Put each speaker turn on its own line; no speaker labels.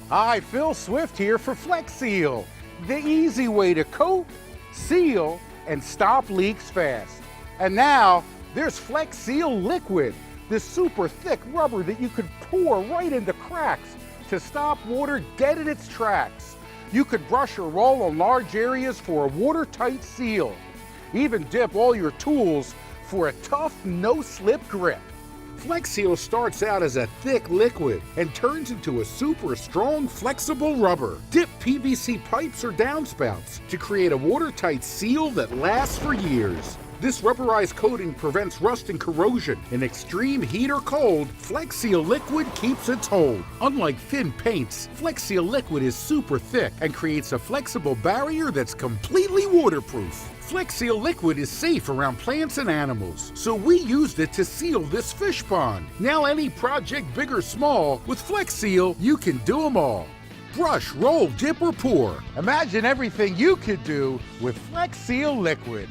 Hi, Phil Swift here for FLEX Seal, the easy way to coat, seal, and stop leaks fast. And now, there's FLEX Seal Liquid, this super thick rubber that you could pour right into cracks to stop water dead in its tracks. You could brush or roll on large areas for a watertight seal. Even dip all your tools for a tough, no-slip grip. FLEX Seal starts out as a thick liquid and turns into a super strong, flexible rubber. Dip PVC pipes or downspouts to create a watertight seal that lasts for years. This rubberized coating prevents rust and corrosion. In extreme heat or cold, FLEX Seal Liquid keeps its hold. Unlike thin paints, FLEX Seal Liquid is super thick and creates a flexible barrier that's completely waterproof. FLEX Seal Liquid is safe around plants and animals, so we used it to seal this fish pond. Now any project, big or small, with FLEX Seal, you can do them all. Brush, roll, dip, or pour. Imagine everything you could do with FLEX Seal Liquid.